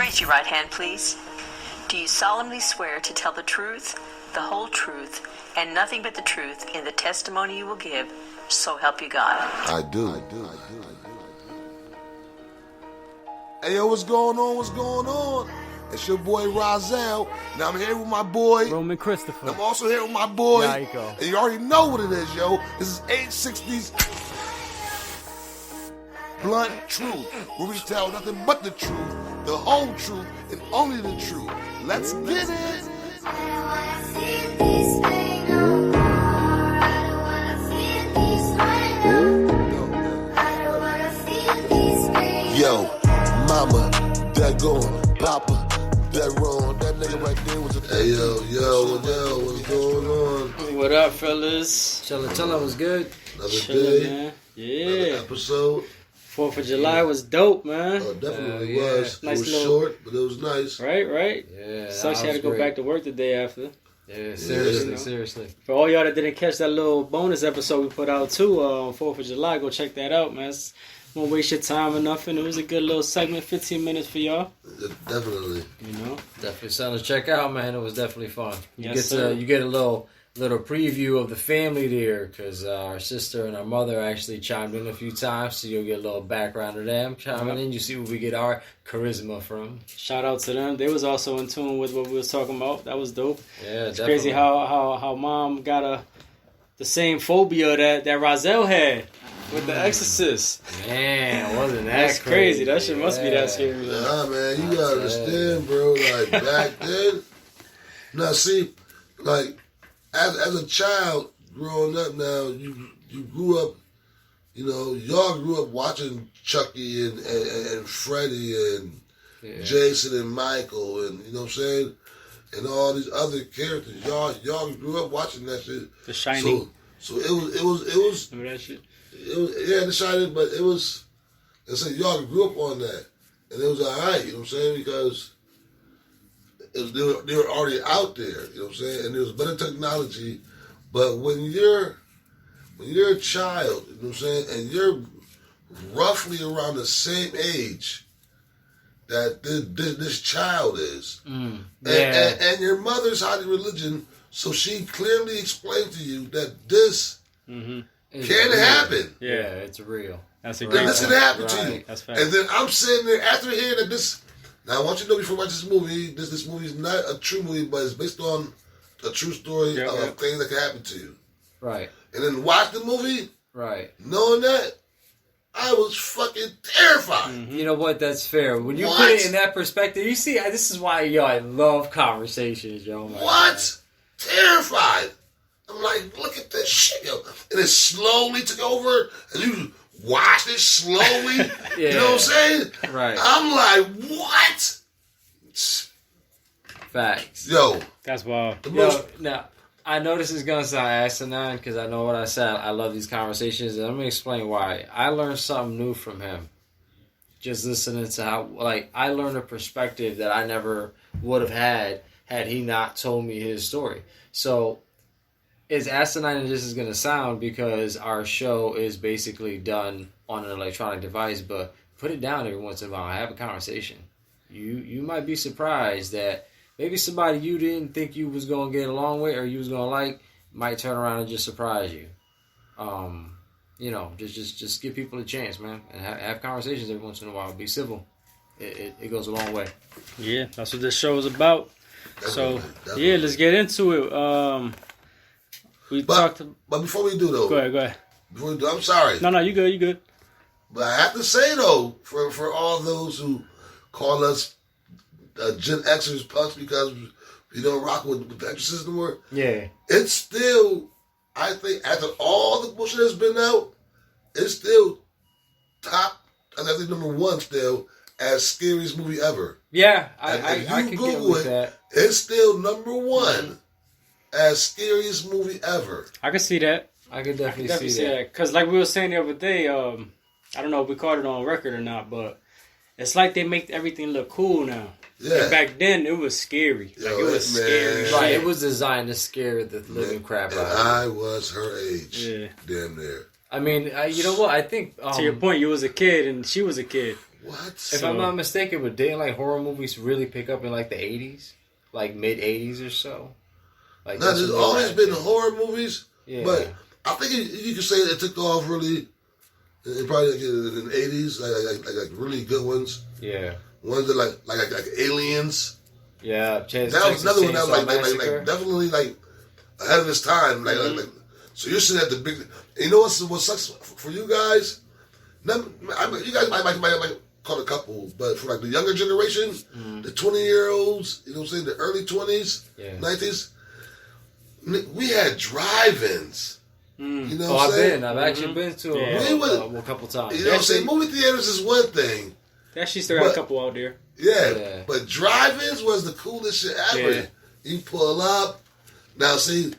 Raise your right hand, please. Do you solemnly swear to tell the truth, the whole truth, and nothing but the truth in the testimony you will give, so help you God? I do. Hey, yo, what's going on? What's going on? It's your boy Rozelle. Now I'm here with my boy Roman Christopher. I'm also here with my boy. Yiko. And you already know what it is, yo. This is 860's Blunt Truth, where we tell nothing but the truth, the whole truth, and only the truth. Let's get it. Yo, mama, that going, papa, that wrong, that nigga right there was a... Hey, yo, what's going on? What up, fellas? Chilla was good. Another Chillin', day, man. Yeah. another episode. 4th of July was dope, man. Oh, definitely yeah. was. Nice It was little- short, but it was nice. Right? Yeah. Sucks you had to go back to work the day after. Yeah, Yeah. seriously. For all y'all that didn't catch that little bonus episode we put out too on 4th of July, go check that out, man. Won't waste your time or nothing. It was a good little segment, 15 minutes for y'all. Definitely. You know? Definitely something to check out, man. It was definitely fun. Yes, sir. You get a little preview of the family there, because our sister and our mother actually chimed in a few times, so you'll get a little background of them chiming in. You see where we get our charisma from. Shout out to them. They was also in tune with what we was talking about. That was dope. Yeah, It's crazy how mom got the same phobia that Rozelle had with The Exorcist. Man, wasn't that That's crazy. That shit must be that scary. Nah, man, you gotta understand, bro. Like, back then... Now, see, like, as a child growing up now, you grew up, you know, y'all grew up watching Chucky and Freddy and Jason and Michael and, you know what I'm saying? And all these other characters. Y'all grew up watching that shit. The Shining. So it was Remember that shit? The Shining, but it was, I said, y'all grew up on that. And it was alright, you know what I'm saying? Because they were already out there, you know what I'm saying? And there was better technology. But when you're a child, you know what I'm saying, and you're roughly around the same age that this child is, and your mother's hiding religion, so she clearly explained to you that this can happen. Yeah, it's real. That's a And great this point. can happen to you. That's fact. And then I'm sitting there after hearing that this. Now I want you to know before I watch this movie, this movie is not a true movie, but it's based on a true story of things that can happen to you. Right. And then watch the movie, Right. knowing that, I was fucking terrified. You know what? That's fair. When you put it in that perspective, you see, this is why, I love conversations, yo. What? Terrified. I'm like, look at this shit, yo. And it slowly took over, and you watched it slowly. You know what I'm saying? Right. I'm like, what? Facts. Yo. That's wild. Now, I know this is going to sound asinine because I know what I said. I love these conversations, and let me explain why. I learned something new from him. Just listening to how, I learned a perspective that I never would have had he not told me his story. So, as asinine as this is going to sound, because our show is basically done on an electronic device, but put it down every once in a while and have a conversation. You might be surprised that maybe somebody you didn't think you was going to get along with or you was going to like might turn around and just surprise you. Just give people a chance, man, and have conversations every once in a while. Be civil. It goes a long way. Yeah, that's what this show is about. Definitely. Yeah, let's get into it. But before we do, though. Go ahead. Before we do, I'm sorry. No, you good. But I have to say, though, for all those who call us Gen Xers punks because we don't rock with the Exorcist anymore. Yeah. It's still, I think, after all the bullshit that's been out, it's still top, and I think number one still, as scariest movie ever. Yeah, I can get with that. It's still number one as scariest movie ever. I can see that. I could definitely see that. Because like we were saying the other day, I don't know if we caught it on record or not, but it's like they make everything look cool now. Yeah. And back then, it was scary. It was scary. Right, shit. it was designed to scare the living crap out of you. I was her age. Yeah. Damn near. I mean, you know what? I think... to your point, you was a kid and she was a kid. What? If I'm not mistaken, but didn't like horror movies really pick up in like the 80s? Like mid 80s or so? Like now, there's always been horror movies, but I think you could say it took off really, probably like in the 80s, like really good ones. Yeah. Ones that like Aliens. Yeah. That was another one that was like definitely like ahead of its time. Like, so you're sitting at the big. You know what sucks for you guys? You guys might call it a couple, but for like the younger generation, the 20-year-olds, you know what I'm saying, the early 20s, 90s, we had drive-ins. You know what I'm saying? I've actually been to a couple times. You know what I'm saying? Movie theaters is one thing. They actually still got a couple out there. Yeah, but drive-ins was the coolest shit ever. Yeah. You pull up. Now, see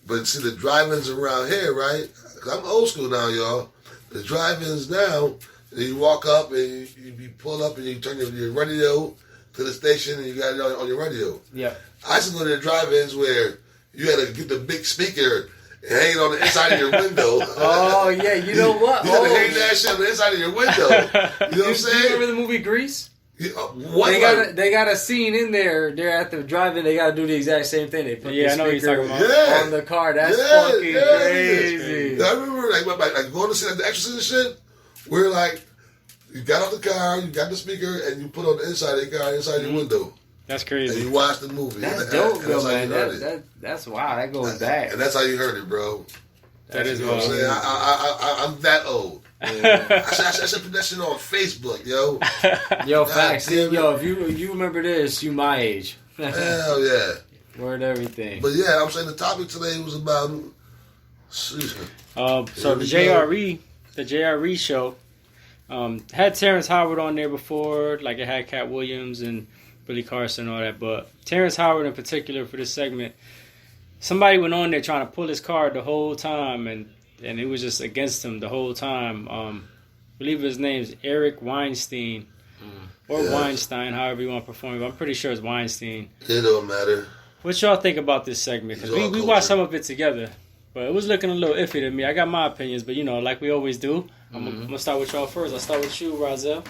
the drive-ins around here, right? 'Cause I'm old school now, y'all. The drive-ins now, you walk up and you pull up and you turn your radio to the station and you got it on your radio. Yeah. I used to go to the drive-ins where you had to get the big speaker and hang it on the inside of your window. Oh, yeah, you know what? You had to hang that shit on the inside of your window. You know what I'm saying? You remember the movie Grease? They got a scene in there. They're at the drive-in. They got to do the exact same thing. They put the I know what you're talking about on the car. That's fucking crazy. I remember like going to see like the Exorcist and shit, where like you got off the car, you got the speaker, and you put on the inside of the car, inside your window. That's crazy. And you watch the movie. That's dope, though, man. That's wow. That goes back. And that's how you heard it, bro. That is what I'm saying. I'm that old. Yeah. I should put that shit on Facebook, yo. Yo, facts. Yo, if you remember this, you my age. Hell yeah. Word everything. But yeah, I'm saying the topic today was about. So the JRE show had Terrence Howard on there before, like it had Cat Williams and Billy Carson and all that, but Terrence Howard in particular for this segment, somebody went on there trying to pull his card the whole time, and it was just against him the whole time. I believe his name's Eric Weinstein, or Weinstein, however you want to perform it. I'm pretty sure it's Weinstein. It don't matter. What y'all think about this segment? Because we watched some of it together, but it was looking a little iffy to me. I got my opinions, but like we always do, I'm going to start with y'all first. I'll start with you, Rozelle.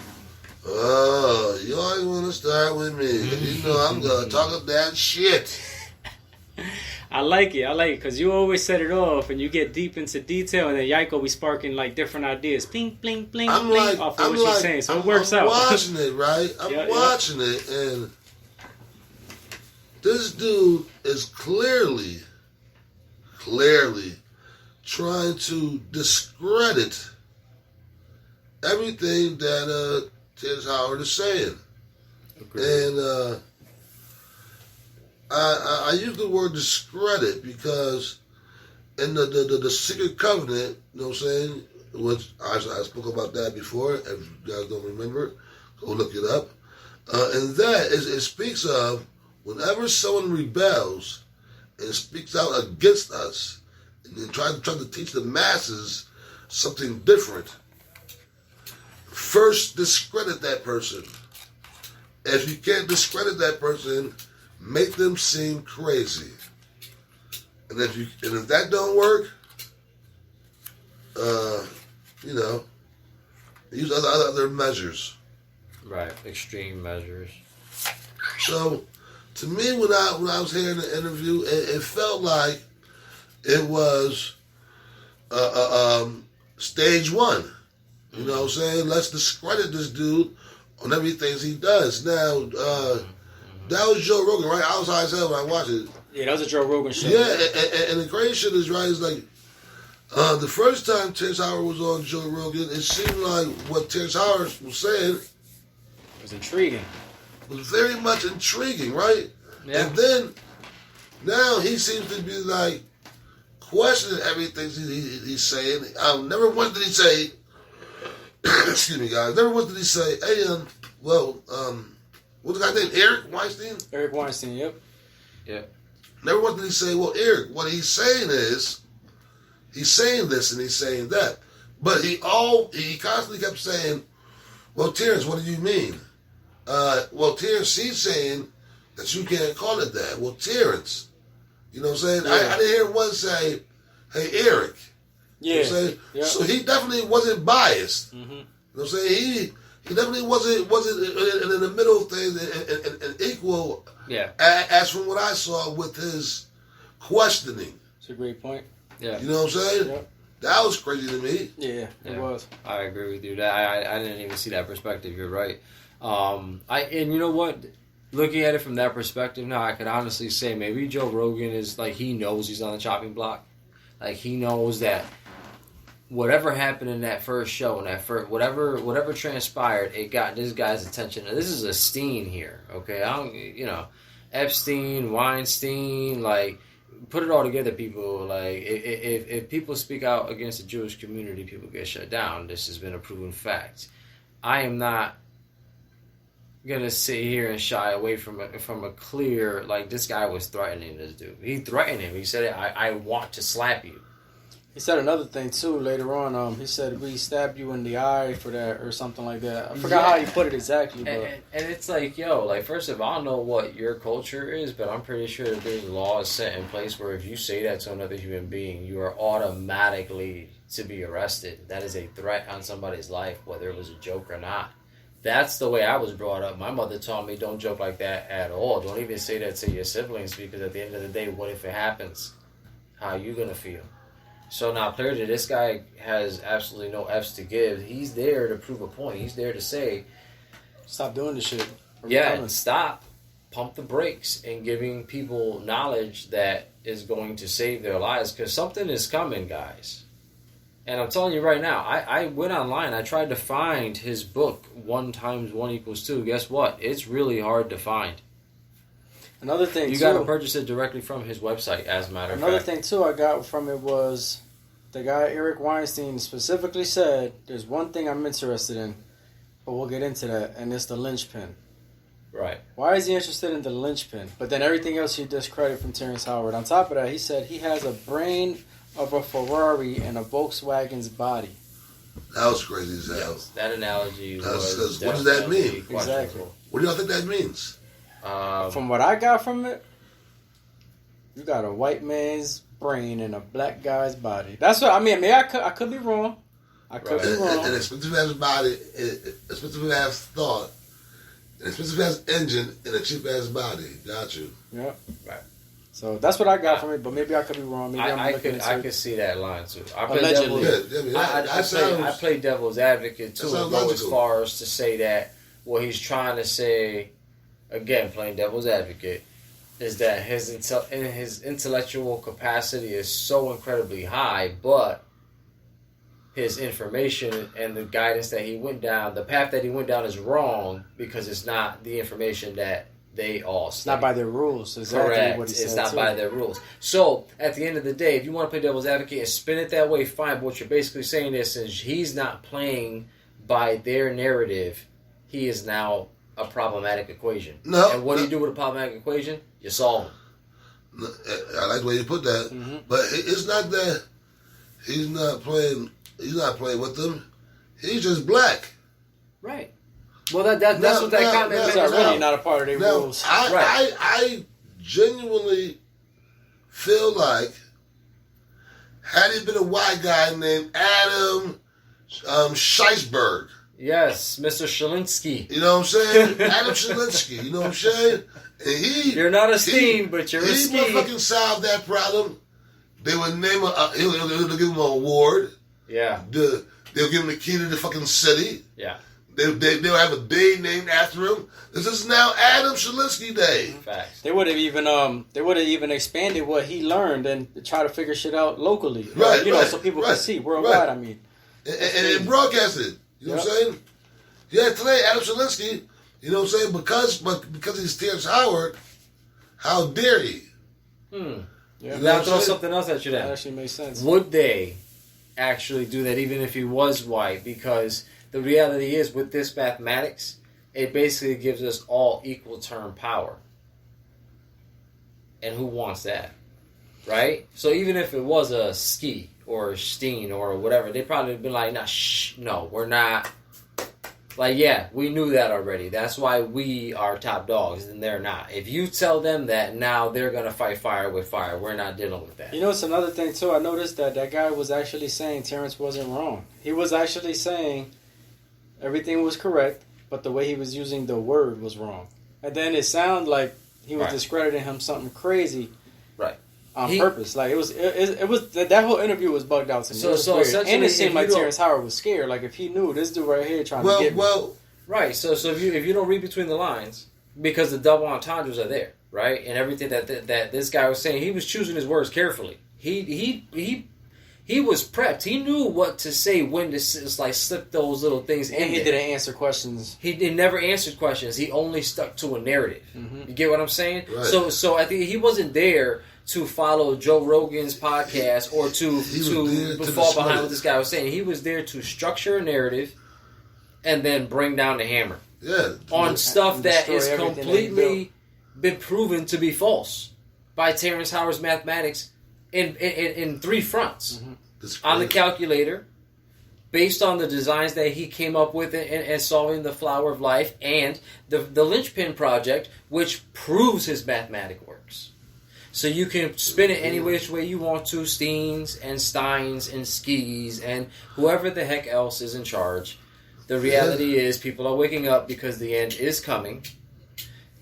Oh, you always want to start with me. You know I'm going to talk up that shit. I like it, because you always set it off, and you get deep into detail, and then Yaiko be sparking, like, different ideas. Bling, bling, bling, bling, off of what you're saying, so it works out. I'm watching it, right? I'm watching it, and this dude is clearly trying to discredit everything that Terrence Howard is saying. Agreed. And I use the word discredit because in the secret covenant, you know what I'm saying, which I spoke about that before, if you guys don't remember, go look it up. And that it speaks of whenever someone rebels and speaks out against us and tries to teach the masses something different, first discredit that person. If you can't discredit that person, make them seem crazy. And if that don't work, use other measures. Right, extreme measures. So, to me, when I was hearing the interview, it felt like it was stage one. You know what I'm saying? Let's discredit this dude on everything he does. Now, that was Joe Rogan, right? I was high as hell when I watched it. Yeah, that was a Joe Rogan show. Yeah, and the crazy shit is, right, is like, the first time Terrence Howard was on Joe Rogan, it seemed like what Terrence Howard was saying was intriguing. Was very much intriguing, right? Yeah. And then, now he seems to be like, questioning everything he's saying. Never once did he say, excuse me, guys, never once did he say, hey, what's the guy's name? Eric Weinstein? Eric Weinstein, yep. Yeah. Never once did he say, well, Eric, what he's saying is, he's saying this and he's saying that. But he constantly kept saying, well, Terrence, what do you mean? Well, Terrence, he's saying that you can't call it that. Well, Terrence, you know what I'm saying? Yeah. I didn't hear one say, hey, Eric. Yeah. You know what I'm saying? Yeah. So he definitely wasn't biased. Mm-hmm. You know what I'm saying? He definitely wasn't in the middle of things and equal. Yeah. As from what I saw with his questioning. It's a great point. Yeah. You know what I'm saying? Yep. That was crazy to me. Yeah, it was. I agree with you. I didn't even see that perspective. You're right. And you know what? Looking at it from that perspective now, I could honestly say maybe Joe Rogan is like, he knows he's on the chopping block. Like, he knows that whatever happened in that first show, and whatever transpired, it got this guy's attention. And this is a Steen here, okay? Epstein, Weinstein, like, put it all together, people. Like, if people speak out against the Jewish community, people get shut down. This has been a proven fact. I am not gonna sit here and shy away from a clear, like, this guy was threatening this dude. He threatened him. He said, I want to slap you. He said another thing too later on. He said, we stabbed you in the eye for that or something like that. I forgot how he put it exactly. But and it's like, yo, like, first of all, I don't know what your culture is, but I'm pretty sure that there's laws set in place where if you say that to another human being, you are automatically to be arrested. That is a threat on somebody's life, whether it was a joke or not. That's the way I was brought up. My mother taught me, don't joke like that at all. Don't even say that to your siblings, because at the end of the day, what if it happens? How are you going to feel? So now, clearly, this guy has absolutely no F's to give. He's there to prove a point. He's there to say, stop doing this shit. Stop. Pump the brakes and giving people knowledge that is going to save their lives, because something is coming, guys. And I'm telling you right now, I went online. I tried to find his book, 1 × 1 = 2. Guess what? It's really hard to find. Another thing, you got to purchase it directly from his website, as a matter of fact. Another thing, too, I got from it was the guy, Eric Weinstein, specifically said, there's one thing I'm interested in, but we'll get into that, and it's the linchpin. Right. Why is he interested in the linchpin? But then everything else he discredited from Terrence Howard. On top of that, he said he has a brain of a Ferrari and a Volkswagen's body. That was crazy as hell. Yes, that analogy was... What does that mean? Exactly. What do y'all think that means? From what I got from it, you got a white man's brain and a black guy's body. That's what I mean. Maybe I could be wrong. I could be wrong. An expensive ass body, expensive ass thought, an expensive ass engine, and a cheap ass body. Got you. Yep. Right. So that's what I got from it, but maybe I could be wrong. Maybe I could see that line too. I Allegedly. play devil's advocate too, and go as far as to say that what he's trying to say, again, playing devil's advocate, is that his intellectual capacity is so incredibly high, but his information and the guidance that he went down, the path that he went down, is wrong because it's not the information that they all study. It's not by their rules. Exactly. Correct. What he said, it's not too. by their rules. So, at the end of the day, if you want to play devil's advocate and spin it that way, fine. But what you're basically saying is, since he's not playing by their narrative, he is now a problematic equation. No. And what do you do with a problematic equation? You solve him. I like the way you put that. Mm-hmm. But it's not that he's not playing with them. He's just black. Right. Well, that's what that comment is. Really not a part of their rules. I genuinely feel like, had he been a white guy named Adam Scheisberg. Yes, Mr. Shalinsky. You know what I'm saying? Adam Shalinsky. You know what I'm saying? And you're not a Steen, but you're a Ski. He motherfucking solved that problem. They would name he'll give him an award. Yeah. They'll give him the key to the fucking city. Yeah. They'll have a day named after him. This is now Adam Shalinsky Day. Facts. They would have even expanded what he learned and try to figure shit out locally. Right. So people can see worldwide. I mean, and broadcast it. You know what I'm saying? Yeah, today Adam Shalinsky. You know what I'm saying? Because he's Terrence Howard. How dare he? Yeah. You gotta throw something else at you then. That actually makes sense. Would they actually do that even if he was white? Because the reality is, with this mathematics, it basically gives us all equal term power. And who wants that? Right? So even if it was a Ski or a Steen or whatever, they'd probably have been like, no, we're not. Like, yeah, we knew that already. That's why we are top dogs and they're not. If you tell them that, now they're going to fight fire with fire. We're not dealing with that. You know, it's another thing, too. I noticed that guy was actually saying Terrence wasn't wrong. He was actually saying, everything was correct, but the way he was using the word was wrong. And then it sounded like he was discrediting him something crazy. Right. On purpose. Like, it was that whole interview was bugged out to me. So and it seemed like Terrence Howard was scared. Like, if he knew this dude right here trying to get me. Right. So if you don't read between the lines, because the double entendres are there, right? And everything that this guy was saying, he was choosing his words carefully. He was prepped. He knew what to say, when to slip those little things in. And he didn't answer questions. He never answered questions. He only stuck to a narrative. Mm-hmm. You get what I'm saying? Right. So I think he wasn't there to follow Joe Rogan's podcast or to fall behind what this guy was saying. He was there to structure a narrative and then bring down the hammer. Yeah. On stuff that is completely been proven to be false by Terrence Howard's mathematics in three fronts. Mm-hmm. On the calculator, based on the designs that he came up with in solving the Flower of Life, and the Linchpin Project, which proves his mathematic works. So you can spin it any which way you want to, Steens and Steins and Skis and whoever the heck else is in charge. The reality is people are waking up because the end is coming.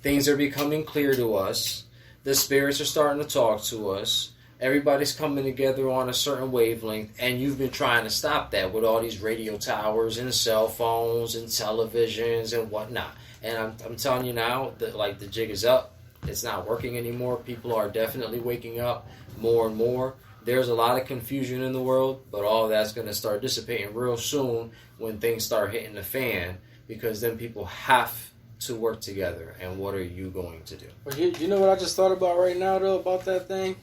Things are becoming clear to us. The spirits are starting to talk to us. Everybody's coming together on a certain wavelength, and you've been trying to stop that with all these radio towers and cell phones and televisions and whatnot. And I'm telling you now that the jig is up. It's not working anymore. People are definitely waking up more and more. There's a lot of confusion in the world, but all that's going to start dissipating real soon when things start hitting the fan, because then people have to work together. And what are you going to do? Well, you know what I just thought about right now, though, about that thing?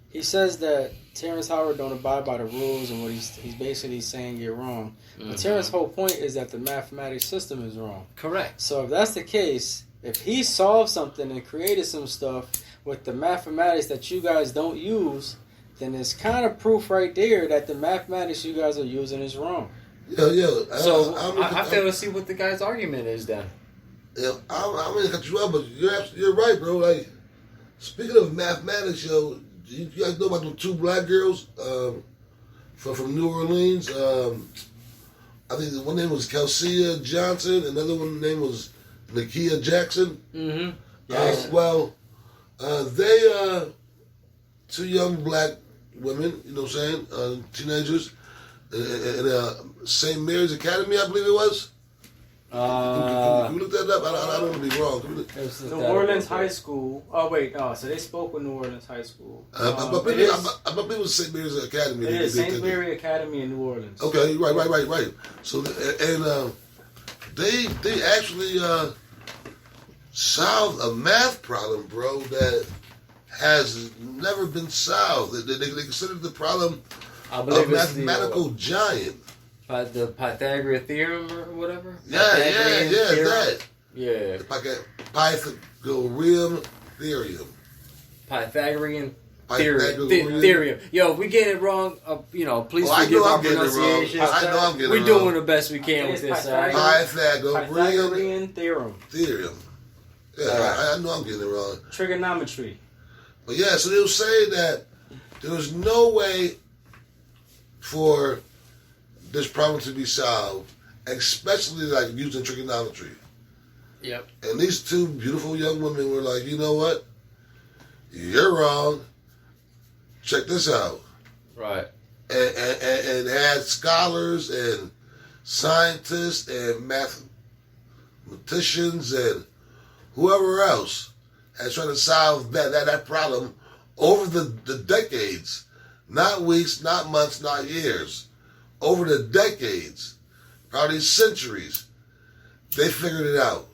He says that Terrence Howard don't abide by the rules, and what he's basically saying you're wrong. Mm-hmm. But Terrence's whole point is that the mathematics system is wrong. Correct. So if that's the case, if he solved something and created some stuff with the mathematics that you guys don't use, then it's kind of proof right there that the mathematics you guys are using is wrong. Yeah. So I fail to see what the guy's argument is then. Yeah, I'm going to cut you up, but you're right, bro. Like, speaking of mathematics, you guys know about the two black girls from New Orleans? I think one name was Kelsea Johnson, another one name was Nakia Jackson. Mm-hmm. They two young black women, you know what I'm saying, teenagers, in St. Mary's Academy, I believe it was. Can you look that up? I don't want to be wrong. New Orleans High School. Oh wait, so they spoke with New Orleans High School. I believe it was St. Mary's Academy. It is St. Mary Academy in New Orleans. Okay, right. So they actually solved a math problem, bro, that has never been solved. They considered the problem a mathematical giant. The Pythagorean theorem or whatever? Yeah, that. Yeah. Pythagorean theorem. Pythagorean theorem. Yo, if we get it wrong, please forgive our pronunciation. I know I'm getting it wrong. We're doing the best we can with this, all right? Pythagorean theorem. Yeah, right. I know I'm getting it wrong. Trigonometry. But yeah, so they were saying that there was no way for this problem to be solved, especially like using trigonometry. Yep. And these two beautiful young women were like, you know what? You're wrong. Check this out. Right. And had scholars and scientists and mathematicians and whoever else has tried to solve that problem over the decades. Not weeks, not months, not years. Over the decades, probably centuries, they figured it out.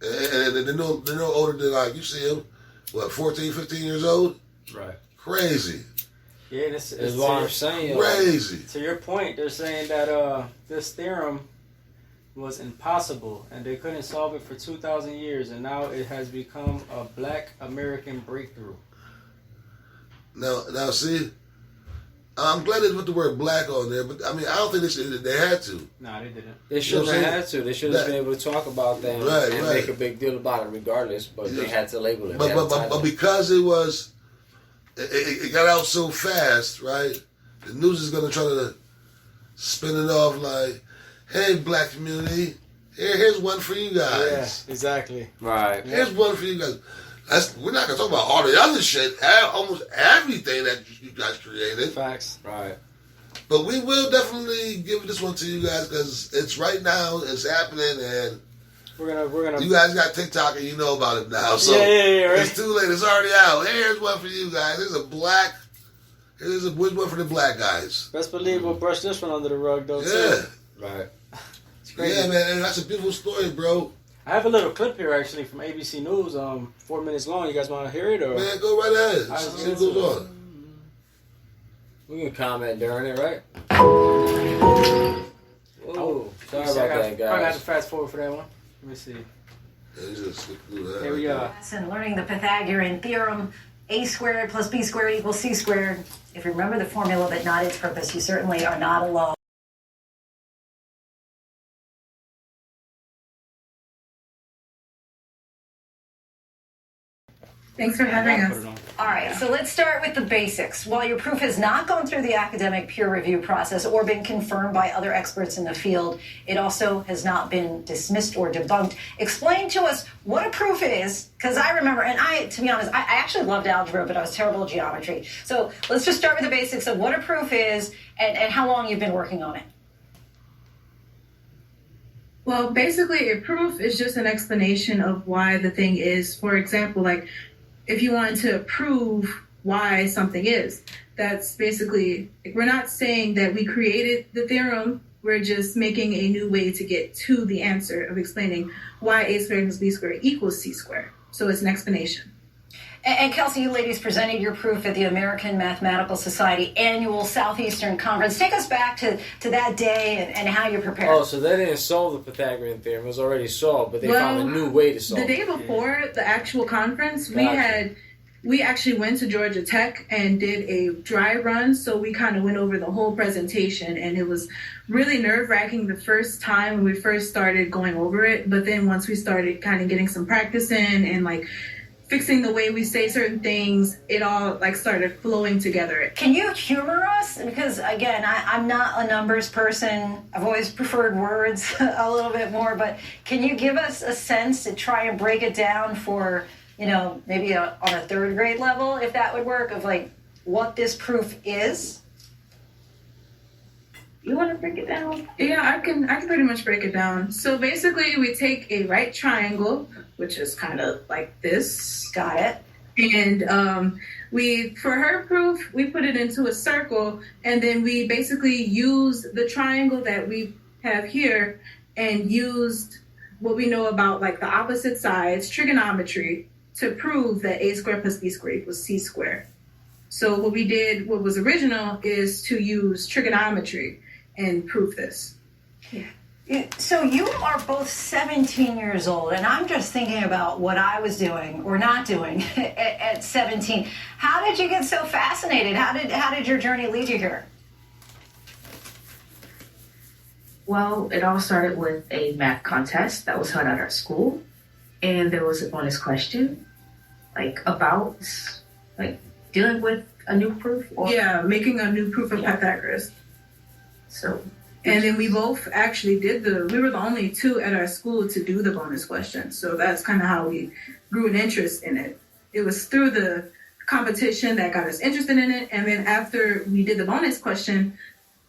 And they're no older than, you see them, 14, 15 years old? Right. Crazy. Yeah, that's what I'm saying. Crazy. To your point, they're saying that this theorem was impossible, and they couldn't solve it for 2,000 years, and now it has become a black American breakthrough. Now see, I'm glad they put the word black on there, but I mean, I don't think they had to. No, they didn't. They shouldn't have had to. They should have been able to talk about that and make a big deal about it regardless, but they had to label it. But because it got out so fast, right? The news is going to try to spin it off like, hey, black community, here's one for you guys. Yeah, exactly. Right. Here's one for you guys. We're not going to talk about all the other shit, almost everything that you guys created. Facts. Right. But we will definitely give this one to you guys because it's right now, it's happening, and we're gonna. You guys got TikTok and you know about it now, so yeah, right? It's too late. It's already out. Here's one for you guys. Here's one for the black guys. Best believe we'll brush this one under the rug though. Yeah, too. Right. It's crazy. Yeah, man, and that's a beautiful story, bro. I have a little clip here actually from ABC News, 4 minutes long. You guys want to hear it or? Man, go right ahead. Right, See what goes on. We can comment during it, right? Whoa. Sorry about that, I got guys. to fast forward for that one. Let me see. Yeah, you just skip through that. Here we are. And learning the Pythagorean theorem, a squared plus b squared equals c squared. If you remember the formula but not its purpose, you certainly are not alone. Thanks for having us. All right, so let's start with the basics. While your proof has not gone through the academic peer review process or been confirmed by other experts in the field, it also has not been dismissed or debunked. Explain to us what a proof is, because I remember, and to be honest, I actually loved algebra, but I was terrible at geometry. So let's just start with the basics of what a proof is and how long you've been working on it. Well, basically, a proof is just an explanation of why the thing is. For example, like if you wanted to prove why something is, that's basically, like, we're not saying that we created the theorem. We're just making a new way to get to the answer of explaining why a squared plus b squared equals c squared. So it's an explanation. And Kelsey, you ladies presented your proof at the American Mathematical Society annual Southeastern Conference. Take us back to that day and how you prepared. Oh, so they didn't solve the Pythagorean theorem. It was already solved, but they found a new way to solve it. The day before the actual conference, Gotcha. we actually went to Georgia Tech and did a dry run, so we kind of went over the whole presentation, and it was really nerve-wracking the first time when we first started going over it, but then once we started kind of getting some practice in and like fixing the way we say certain things, it all like started flowing together. Can you humor us? Because again, I'm not a numbers person. I've always preferred words a little bit more, but can you give us a sense to try and break it down for, maybe on a third grade level, if that would work, of like what this proof is? You want to break it down? Yeah, I can pretty much break it down. So basically, we take a right triangle, which is kind of like this. Got it. And for her proof, we put it into a circle, and then we basically use the triangle that we have here and used what we know about like the opposite sides, trigonometry, to prove that a squared plus b squared equals c squared. So what we did, what was original, is to use trigonometry and prove this. Yeah. So you are both 17 years old, and I'm just thinking about what I was doing or not doing at 17. How did you get so fascinated? How did your journey lead you here? Well, it all started with a math contest that was held at our school, and there was a bonus question, about dealing with a new proof. Yeah, making a new proof of Pythagoras. So, and then we both actually we were the only two at our school to do the bonus question. So that's kind of how we grew an interest in it. It was through the competition that got us interested in it. And then after we did the bonus question,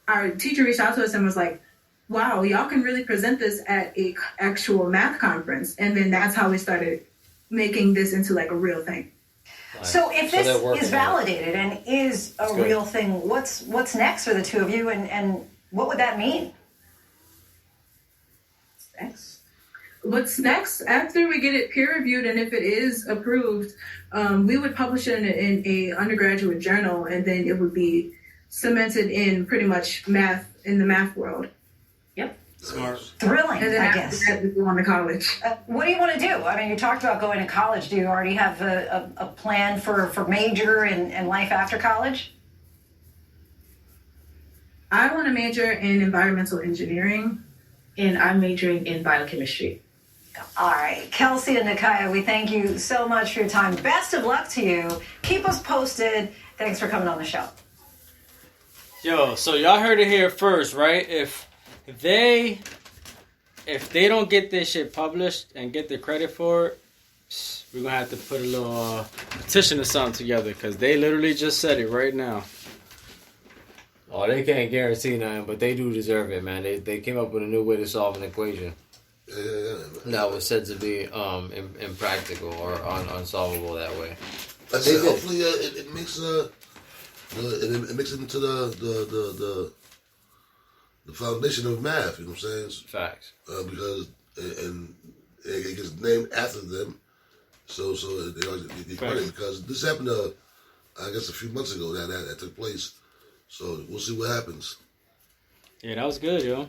our teacher reached out to us and was like, wow, y'all can really present this at a actual math conference. And then that's how we started making this into like a real thing. So if this is validated and is a real thing, what's next for the two of you, and what would that mean? What's next? After we get it peer reviewed and if it is approved, we would publish it in a undergraduate journal, and then it would be cemented in pretty much math in the math world. Yep. Smart. Thrilling, And then I after guess. that, we go on to college. What do you want to do? I mean, you talked about going to college. Do you already have a plan for major and life after college? I want to major in environmental engineering. And I'm majoring in biochemistry. All right. Kelsey and Nakia, we thank you so much for your time. Best of luck to you. Keep us posted. Thanks for coming on the show. Yo, so y'all heard it here first, right? If if they don't get this shit published and get the credit for it, we're gonna have to put a little petition or something together because they literally just said it right now. Oh, they can't guarantee nothing, but they do deserve it, man. They came up with a new way to solve an equation that was said to be impractical or unsolvable that way. I said, hopefully it makes it makes it into the foundation of math. You know what I'm saying? Facts. Because and it gets named after them, so they credit because this happened. I guess a few months ago that took place. So we'll see what happens. Yeah, that was good, yo.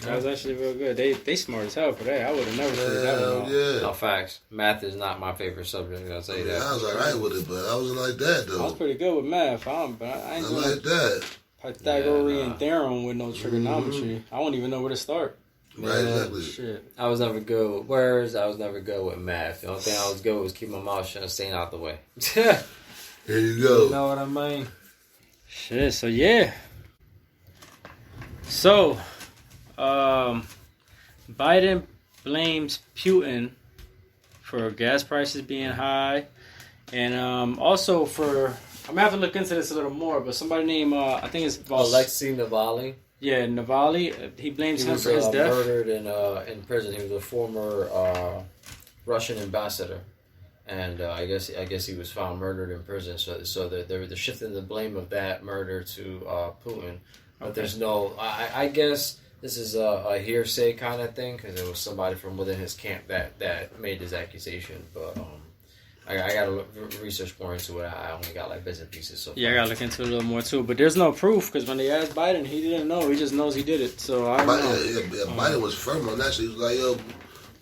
That was actually real good. They smart as hell for that. I would have never figured that one out. Yeah. No, facts. Math is not my favorite subject. I'll say that. I was alright with it, but I wasn't like that though. I was pretty good with math. I ain't like that. Pythagorean theorem with no trigonometry. I won't even know where to start. Right, exactly. Shit. I was never good with words. I was never good with math. The only thing I was good with was keep my mouth shut and staying out the way. Here you go. You know what I mean? Shit, so yeah. So, Biden blames Putin for gas prices being high. And also for, I'm going to have to look into this a little more, but somebody named, I think it's Alexei Navalny. Yeah, Navalny. He blames him for his death. Murdered in prison. He was a former Russian ambassador. And I guess he was found murdered in prison. So they're shifting the blame of that murder to Putin. But there's no. I guess this is a hearsay kind of thing because it was somebody from within his camp that made this accusation. But I gotta research more into it. I only got like bits and pieces. So yeah, I gotta look into it a little more too. But there's no proof because when they asked Biden, he didn't know. He just knows he did it. So I don't know. Biden was firm on that. He was like, "Yo,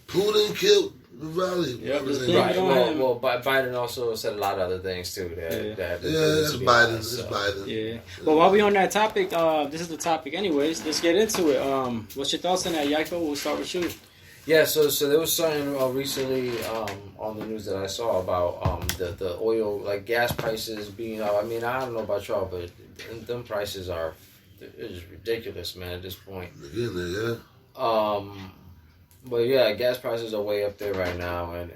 Putin killed." Yep, right. Well, Biden also said a lot of other things too. That's Biden. It's Biden. Yeah. But while we on that topic, this is the topic anyways. Let's get into it. What's your thoughts on that, Yaiko? We'll start with you. Yeah, so there was something recently on the news that I saw about the oil, like gas prices being up. I mean, I don't know about y'all, but them prices it's ridiculous, man, at this point. Yeah. But yeah, gas prices are way up there right now, and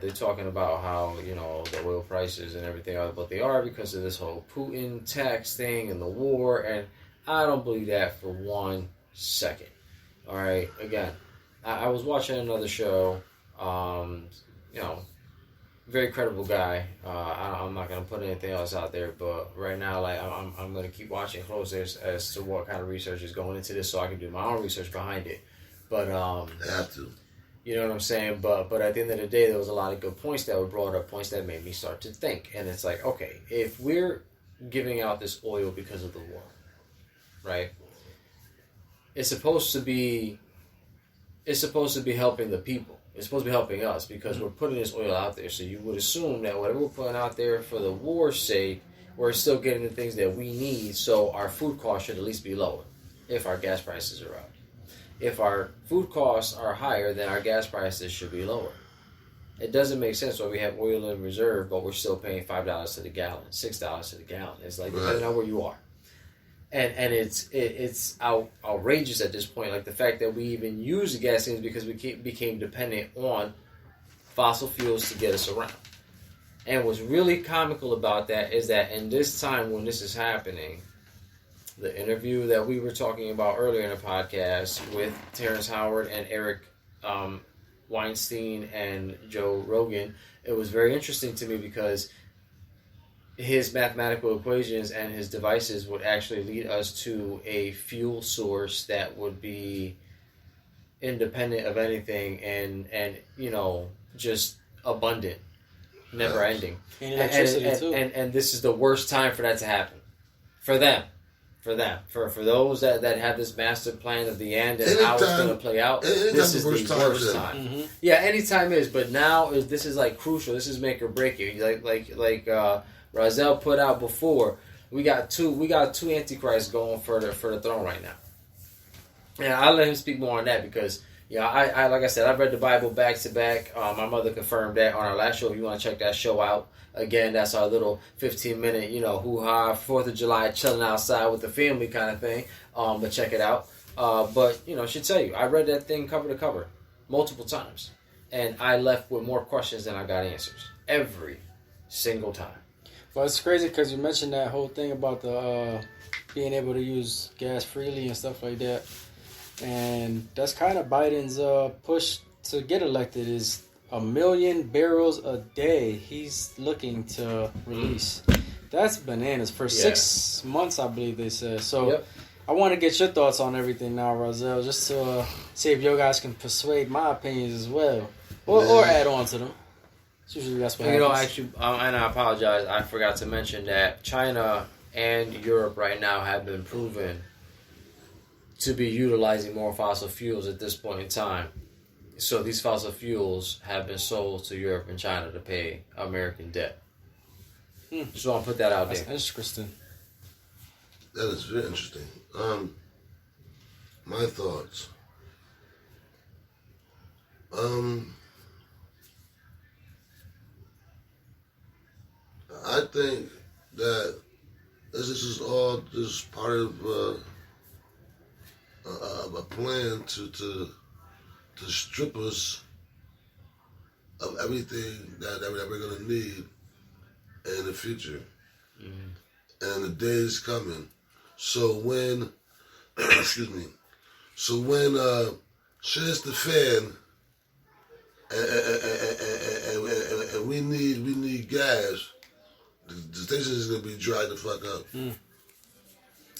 they're talking about how, you know, the oil prices and everything are what they are because of this whole Putin tax thing and the war, and I don't believe that for 1 second. All right, again, I was watching another show, you know, very credible guy. I'm not gonna put anything else out there, but right now, like I'm gonna keep watching closely as to what kind of research is going into this, so I can do my own research behind it. But they have to. You know what I'm saying? But at the end of the day, there was a lot of good points that were brought up, points that made me start to think. And it's like, okay, if we're giving out this oil because of the war, right? It's supposed to be helping the people. It's supposed to be helping us because we're putting this oil out there. So you would assume that whatever we're putting out there for the war's sake, we're still getting the things that we need. So our food costs should at least be lower if our gas prices are up. If our food costs are higher, then our gas prices should be lower. It doesn't make sense why we have oil in reserve, but we're still paying $5 to the gallon, $6 to the gallon. It's like depending on where you are, and it's outrageous at this point. Like the fact that we even use the gas stations because we became dependent on fossil fuels to get us around. And what's really comical about that is that in this time when this is happening, the interview that we were talking about earlier in the podcast with Terrence Howard and Eric Weinstein and Joe Rogan, it was very interesting to me because his mathematical equations and his devices would actually lead us to a fuel source that would be independent of anything and you know, just abundant, never ending. And electricity too. And this is the worst time for that to happen. For them. For those that have this master plan of the end and how it's going to play out, this is the worst time. Mm-hmm. Yeah, anytime is, but now this is like crucial. This is make or break it. Like Razel put out before, we got two antichrists going for the throne right now. And I'll let him speak more on that because I like I said, I've read the Bible back to back. My mother confirmed that on our last show. If you want to check that show out. Again, that's our little 15-minute, hoo-ha, 4th of July, chilling outside with the family kind of thing. But check it out. But, she'll tell you, I read that thing cover to cover multiple times. And I left with more questions than I got answers. Every single time. Well, it's crazy because you mentioned that whole thing about the being able to use gas freely and stuff like that. And that's kind of Biden's push to get elected is 1 million barrels a day he's looking to release. That's bananas for 6 months, I believe they said. So I want to get your thoughts on everything now, Roselle, just to see if you guys can persuade my opinions as well. Or add on to them. Usually that's what happens. Actually, and I apologize, I forgot to mention that China and Europe right now have been proven to be utilizing more fossil fuels at this point in time. So these fossil fuels have been sold to Europe and China to pay American debt. Just want to put that out there. That's interesting. That is very interesting. My thoughts. I think that this is all just part of a plan to strip us of everything that we're going to need in the future. And the day is coming. So when, excuse me, shit hits the fan and we need gas, the station is going to be dried the fuck up.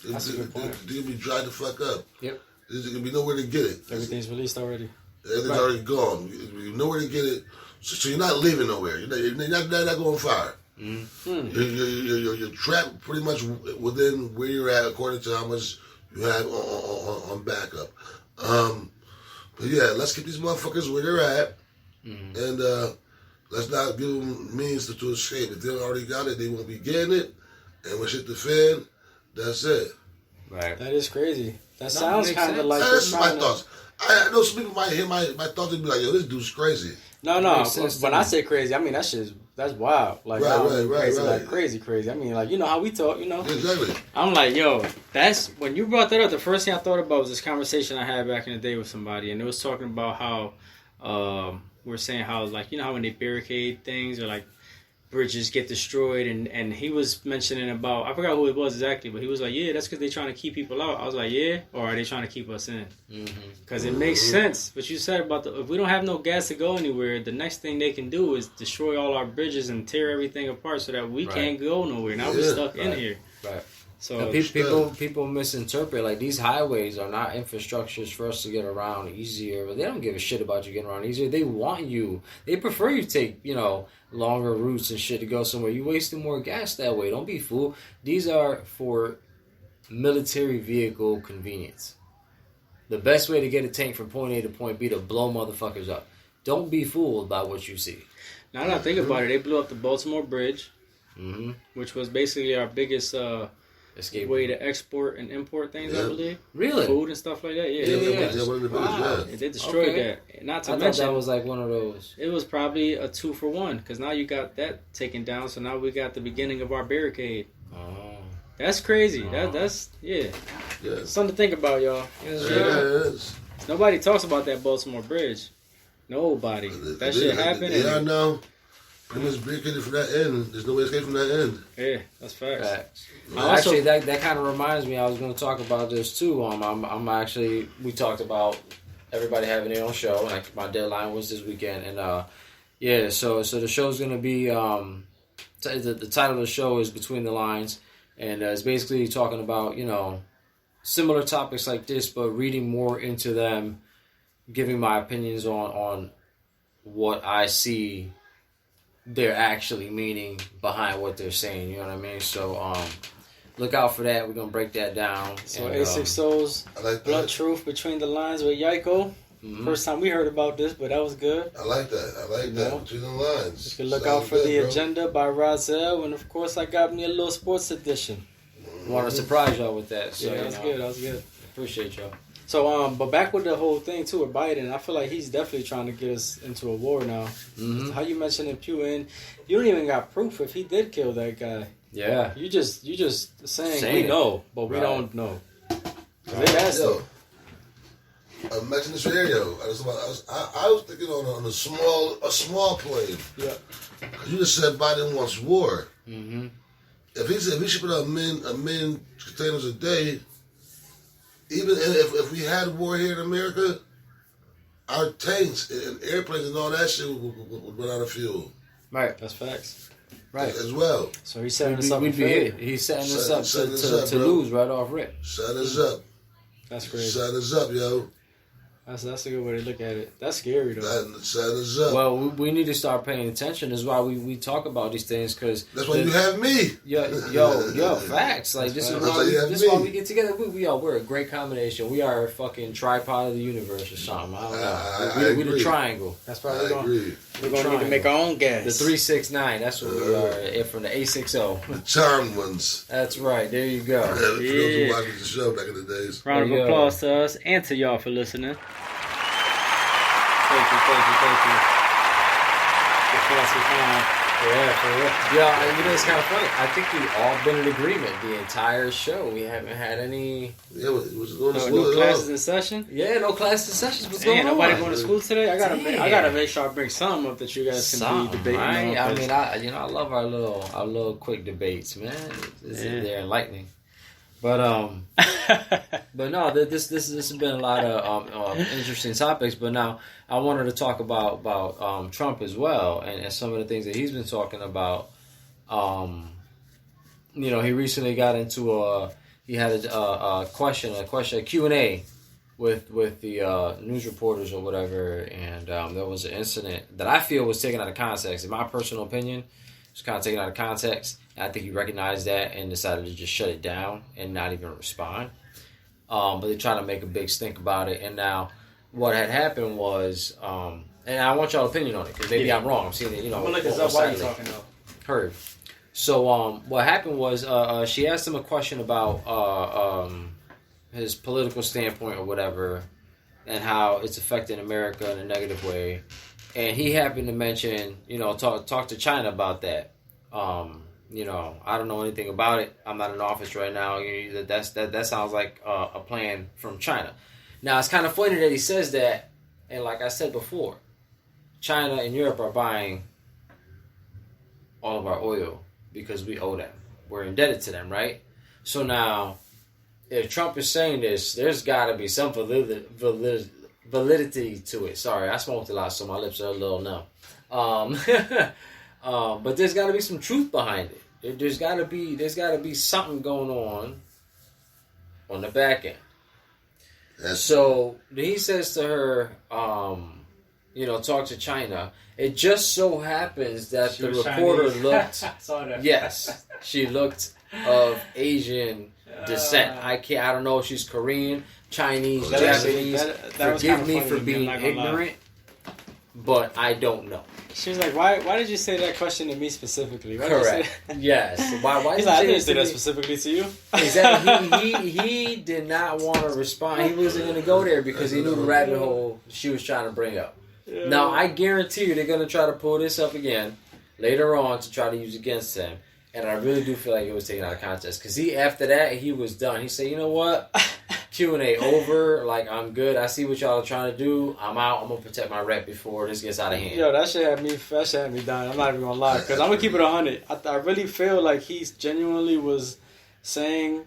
That's a good point. They're going to be dried the fuck up. Yep. There's going to be nowhere to get it. Everything's released already. Everything's already gone. You nowhere to get it. So you're not leaving nowhere. You're not going far. You're trapped pretty much within where you're at according to how much you have on backup. But yeah, let's keep these motherfuckers where they're at. And let's not give them means to escape. If they already got it, they won't be getting it. And when shit the fan, that's it. Right. That is crazy. That sounds kind of like... This is my thoughts. I know some people might hear my thoughts and be like, yo, this dude's crazy. No. When I say crazy, I mean, that's wild. Like, right. Crazy. I mean, like, you know how we talk, Exactly. I'm like, yo, that's... When you brought that up, the first thing I thought about was this conversation I had back in the day with somebody. And it was talking about how... we're saying how, like, you know how when they barricade things or, like, bridges get destroyed, and he was mentioning about, I forgot who it was exactly, but he was like, yeah, that's because they're trying to keep people out. I was like, yeah, or are they trying to keep us in? Because it makes sense. What you said about if we don't have no gas to go anywhere, the next thing they can do is destroy all our bridges and tear everything apart so that we can't go nowhere. Now we're stuck in here. Right. So people misinterpret, like, these highways are not infrastructures for us to get around easier, but they don't give a shit about you getting around easier. They want you. They prefer you take, longer routes and shit to go somewhere. You wasting more gas that way. Don't be fooled. These are for military vehicle convenience. The best way to get a tank from point A to point B to blow motherfuckers up. Don't be fooled by what you see. Now that I think about it, they blew up the Baltimore Bridge, which was basically our biggest escape way to export and import things, I believe. Really? Food and stuff like that. They destroyed that. Not to mention, that was like one of those. It was probably a 2-for-1 because now you got that taken down. So now we got the beginning of our barricade. Oh, that's crazy. That's something to think about, y'all. Nobody talks about that Baltimore Bridge. Nobody. That shit happened. Yeah, I know. Pretty much barricaded from that end. There's no way to escape from that end. Yeah, that's facts. Actually, that kind of reminds me. I was going to talk about this too. I'm actually. We talked about everybody having their own show. Like, my deadline was this weekend, and So the show's going to be. The title of the show is Between the Lines, and it's basically talking about similar topics like this, but reading more into them, giving my opinions on what I see they're actually meaning behind what they're saying, you know what I mean? So, look out for that. We're going to break that down. So, A6 Souls, like Blunt Truth Between the Lines with Yaiko. First time we heard about this, but that was good. I like that. Between the Lines. You can look out for The Agenda by Rozelle, and of course, I got me a little sports edition. Want to surprise y'all with that. So, that was good. Appreciate y'all. So, but back with the whole thing too with Biden, I feel like he's definitely trying to get us into a war now. How you mentioned Putin, you don't even got proof if he did kill that guy. Yeah, you just saying we know, but we don't know. They asked him. Imagine the scenario. I was thinking on a small plane. Yeah. You just said Biden wants war. Mm-hmm. If he shipping out a million containers a day, even if we had war here in America, our tanks and airplanes and all that shit would run out of fuel. Right. That's facts. Right. As well. So he's setting us up. He's setting us up to lose right off rip. Set us up. That's crazy. Set us up, yo. That's a good way to look at it. That's scary though. Set us up. Well, we need to start paying attention. That's why we talk about these things, because that's why you have me. Yo, facts. Like this is why we get together. We're a great combination. We are a fucking tripod of the universe or something. I don't know. We're the triangle. That's why we're going to need to make our own gas. The 369. That's what we are. From the Ep.6. The charmed ones. That's right. There you go. For those who watched the show back in the days. Round of applause to us and to y'all for listening. Thank you. Yeah, for real. Yeah, it's kind of funny. I think we've all been in agreement the entire show. We haven't had any... Yeah, was going to school no classes in session? Yeah, no classes in session. What's going on? Nobody going to school today? I gotta make sure I bring something up that you guys can be debating right? on. I mean, I love our little quick debates, man. They're enlightening. But no, this has been a lot of interesting topics. But now I wanted to talk about Trump as well, and some of the things that he's been talking about. He recently got into he had a Q&A with the news reporters or whatever, and there was an incident that I feel was taken out of context. In my personal opinion, it was kind of taken out of context. And I think he recognized that and decided to just shut it down and not even respond. But they tried to make a big stink about it. And now what had happened was, and I want y'all opinion on it, because maybe I'm wrong. I'm seeing it, I'm going to look this up while you're talking though. Heard. So what happened was she asked him a question about his political standpoint or whatever, and how it's affecting America in a negative way. And he happened to mention, talk to China about that. I don't know anything about it. I'm not in office right now. That sounds like a plan from China. Now, it's kind of funny that he says that, and like I said before, China and Europe are buying all of our oil because we owe them. We're indebted to them, right? So now, if Trump is saying this, there's got to be some validity to it. Sorry, I smoked a lot, so my lips are a little numb. But there's got to be some truth behind it. There's got to be something going on the back end. So he says to her, talk to China. It just so happens that the reporter looked. I saw that. Yes, she looked of Asian descent. I don't know if she's Korean, Chinese, Japanese. Forgive me for being ignorant, but I don't know. She was like, "Why did you say that question to me specifically?" Correct. Yes. Why He's like, I didn't say that specifically to you. Exactly. He did not want to respond. He wasn't going to go there because he knew the rabbit hole she was trying to bring up. Yeah. Now, I guarantee you they're going to try to pull this up again later on to try to use against him. And I really do feel like it was taken out of context. Because after that, he was done. He said, you know what? Q&A over. Like, I'm good. I see what y'all are trying to do. I'm out. I'm going to protect my rep before this gets out of hand. Yo, that shit had me done. I'm not even going to lie. Because I'm going to keep it 100. I really feel like he genuinely was saying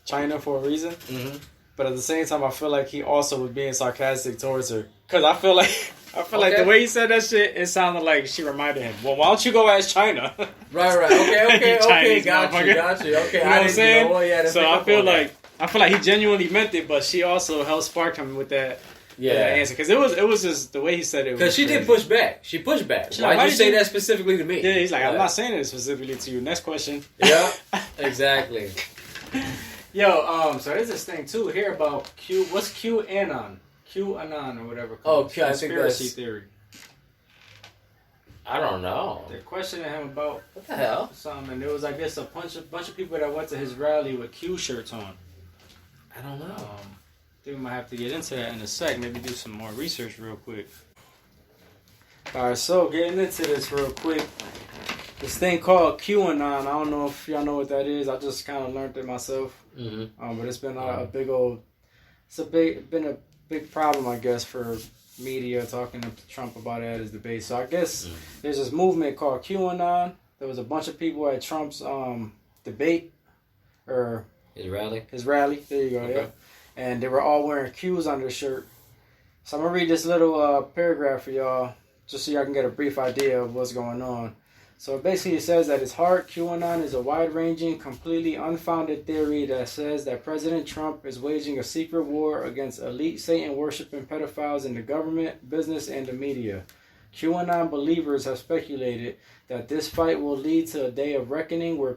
China for a reason. Mm-hmm. But at the same time, I feel like he also was being sarcastic towards her. Because I feel like the way he said that shit, it sounded like she reminded him, well, why don't you go ask China? Right. Okay. Got you. Okay, you know what I'm saying? So I feel like he genuinely meant it, but she also helped spark him with that answer. Because it was just the way he said it. Because she did push back. She pushed back. Why did you say that specifically to me? Yeah, he's like, I'm not saying it specifically to you. Next question. Yeah, exactly. Yo, so there's this thing too here about what's QAnon or whatever. Conspiracy theory. I don't know. They're questioning him about what the hell. Something, and there was, I guess, a bunch of people that went to his rally with Q shirts on. I don't know. I think we might have to get into that in a sec. Maybe do some more research real quick. All right, so getting into this real quick. This thing called QAnon. I don't know if y'all know what that is. I just kind of learned it myself. Mm-hmm. But it's been a big old. Been a big problem, I guess, for media talking to Trump about it at his debate. So I guess there's this movement called QAnon. There was a bunch of people at Trump's debate or his rally. There you go. Okay. Yeah, and they were all wearing Q's on their shirt. So I'm gonna read this little paragraph for y'all, just so y'all can get a brief idea of what's going on. So basically it says that its heart, QAnon is a wide-ranging, completely unfounded theory that says that President Trump is waging a secret war against elite Satan-worshipping pedophiles in the government, business, and the media. QAnon believers have speculated that this fight will lead to a day of reckoning where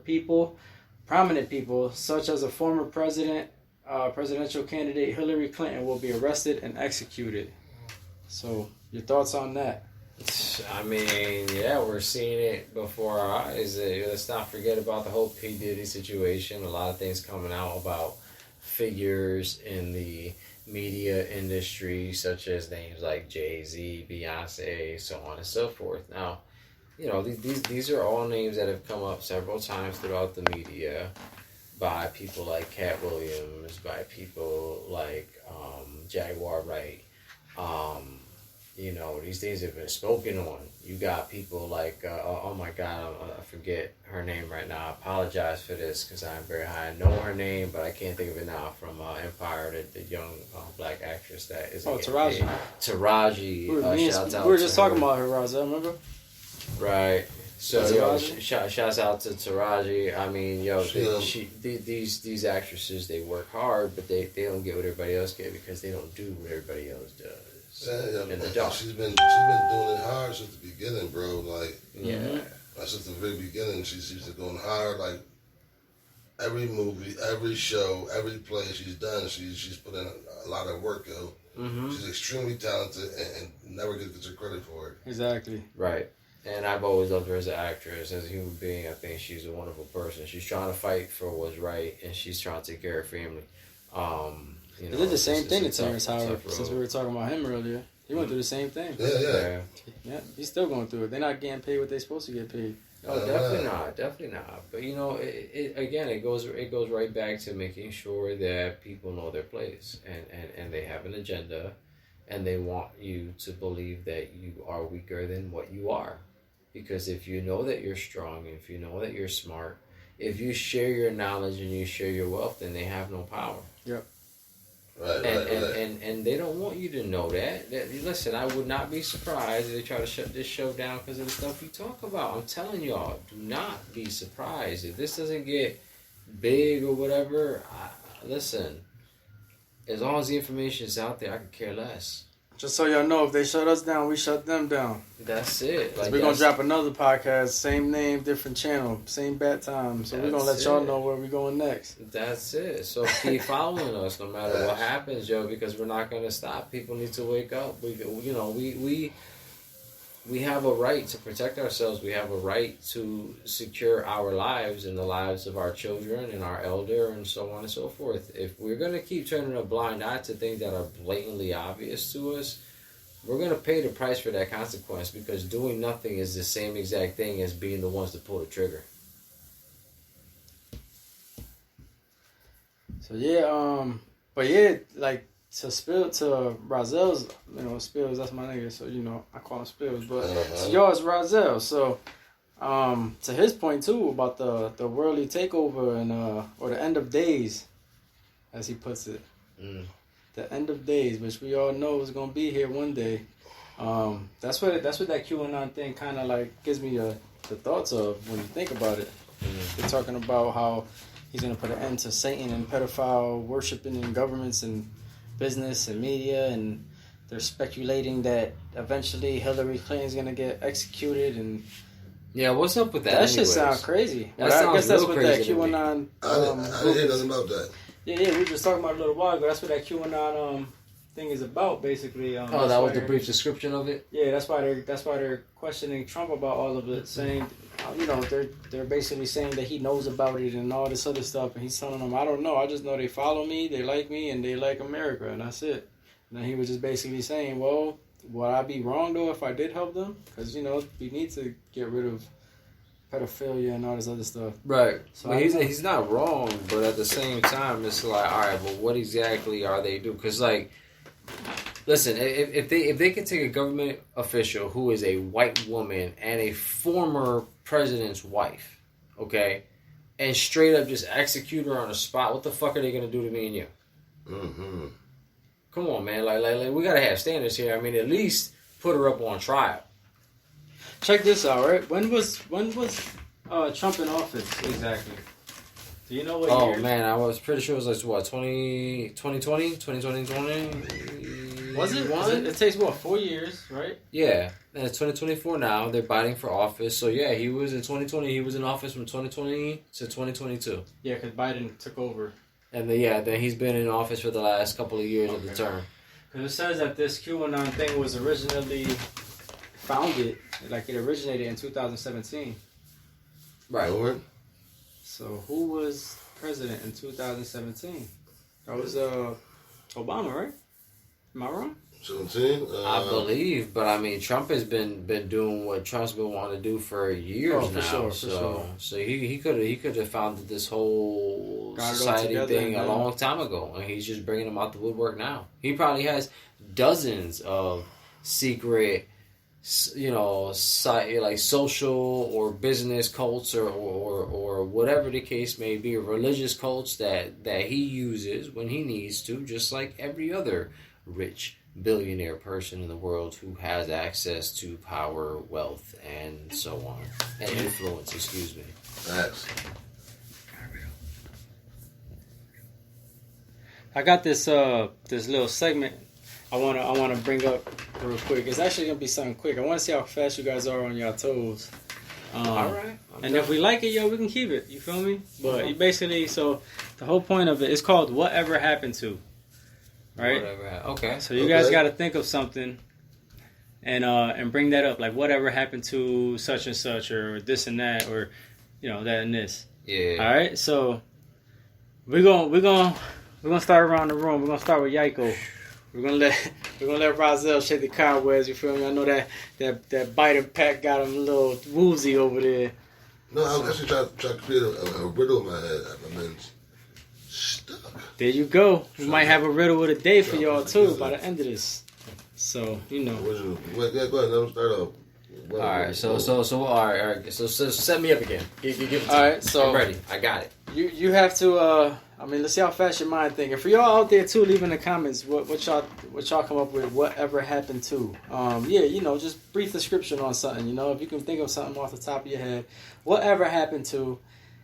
prominent people, such as a former presidential candidate Hillary Clinton, will be arrested and executed. So, your thoughts on that? I mean, yeah, we're seeing it before our eyes. Let's not forget about the whole P. Diddy situation. A lot of things coming out about figures in the media industry, such as names like Jay-Z, Beyonce, so on and so forth. Now, you know, these are all names that have come up several times throughout the media by people like Cat Williams, by people like Jaguar Wright. You know, these things have been spoken on. You got people like, oh my God, I forget her name right now. I apologize for this because I'm very high. I know her name, but I can't think of it now. From Empire, the young black actress that is. Oh, Taraji. Taraji. We were just talking about her, Raza, remember? Right. So, yo, shouts out to Taraji. I mean, yo, these actresses, they work hard, but they don't get what everybody else get because they don't do what everybody else does. In the dark. She's been doing it hard since the beginning, bro. Like, since the very beginning, she's been going hard. Like every movie, every show, every play she's done, she's put in a lot of work, yo. Mm-hmm. She's extremely talented and never gets her credit for it. Exactly. Right. And I've always loved her as an actress, as a human being. I think she's a wonderful person. She's trying to fight for what's right, and she's trying to take care of family. You know, he did the same thing to Terrence Howard, since we were talking about him earlier. He went through the same thing. Yeah, he's still going through it. They're not getting paid what they're supposed to get paid. Oh, definitely not. But you know, it goes right back to making sure that people know their place and they have an agenda, and they want you to believe that you are weaker than what you are, because if you know that you're strong, if you know that you're smart, if you share your knowledge and you share your wealth, then they have no power. Yep. Right. And they don't want you to know that. Listen, I would not be surprised if they try to shut this show down because of the stuff you talk about. I'm telling y'all, do not be surprised. If this doesn't get big or whatever, listen, as long as the information is out there, I could care less. Just so y'all know, if they shut us down, we shut them down. That's it. Like, we're going to drop another podcast, same name, different channel, same bat time. So we're going to let y'all know where we're going next. That's it. So keep following us no matter what happens, yo, because we're not going to stop. People need to wake up. We have a right to protect ourselves. We have a right to secure our lives and the lives of our children and our elder and so on and so forth. If we're going to keep turning a blind eye to things that are blatantly obvious to us, we're going to pay the price for that consequence, because doing nothing is the same exact thing as being the ones to pull the trigger. So, but yeah, like, to Razel's, Spills, that's my nigga, so, I call him Spills, but to yours, Razel, so, to his point, too, about the worldly takeover and, or the end of days, as he puts it, the end of days, which we all know is going to be here one day, that's what that QAnon thing kind of, like, gives me the thoughts of when you think about it. They're talking about how he's going to put an end to Satan and pedophile worshiping in governments and business and media, and they're speculating that eventually Hillary Clinton's gonna get executed. And yeah, what's up with that? That shit sounds crazy. I guess that's what that QAnon. I didn't hear nothing about that. Yeah, we were just talking about it a little while ago. That's what that QAnon thing is about, basically. That was the brief description of it. Yeah, that's why they're questioning Trump about all of it, saying, they're basically saying that he knows about it and all this other stuff, and he's telling them, I don't know, I just know they follow me, they like me, and they like America, and that's it. And then he was just basically saying, well, would I be wrong though if I did help them? Because we need to get rid of pedophilia and all this other stuff. Right. So he's not wrong, but at the same time, it's like, all right, well, what exactly are they doing? Because, like, Listen, if they can take a government official who is a white woman and a former president's wife, okay, and straight up just execute her on the spot, what the fuck are they gonna do to me and you? Mm-hmm. Come on, man. Like we gotta have standards here. I mean, at least put her up on trial. Check this out, right? When was Trump in office exactly? Do you know what year? Oh man, I was pretty sure it was like what 2020. Was it? It takes what, 4 years, right? Yeah, and it's 2024 now. They're biting for office. So yeah, he was in 2020. He was in office from 2020 to 2022. Yeah, because Biden took over. And then he's been in office for the last couple of years of the term. Because it says that this QAnon thing was originally founded, like it originated in 2017. Right. Lord. So who was president in 2017? That was Obama, right? Am I wrong? 17? I believe, but I mean, Trump has been doing what Trump's been wanting to do for years now. For so sure. So he could have founded this whole society thing a long time ago, and he's just bringing them out the woodwork now. He probably has dozens of secret, like social or business cults or whatever the case may be, religious cults that he uses when he needs to, just like every other rich billionaire person in the world who has access to power, wealth, and so on, and influence. Excuse me. That's. I got this little segment I wanna bring up real quick. It's actually gonna be something quick. I want to see how fast you guys are on your toes. All right. And if we like it, we can keep it. You feel me? But you basically, so the whole point of it is called "Whatever Happened To." Right? Okay. So you guys got to think of something, and bring that up, like whatever happened to such and such, or this and that, or that and this. Yeah. All right. So we're gonna start around the room. We're gonna start with Yaiko. We're gonna let Rozelle shake the cobwebs. You feel me? I know that Biden pack got him a little woozy over there. No, I was actually trying to create a riddle in my head. I mean, stuck. There you go. We might have a riddle of the day for y'all too by the end of this. So Yeah, go ahead. Let me start off. All right. So all right. So set me up again. Give it to me. All right. So I'm ready. I got it. You have to. Let's see how fast your mind thinking. For y'all out there too, leave in the comments what y'all come up with. Whatever happened to? Just brief description on something. If you can think of something off the top of your head, whatever happened to,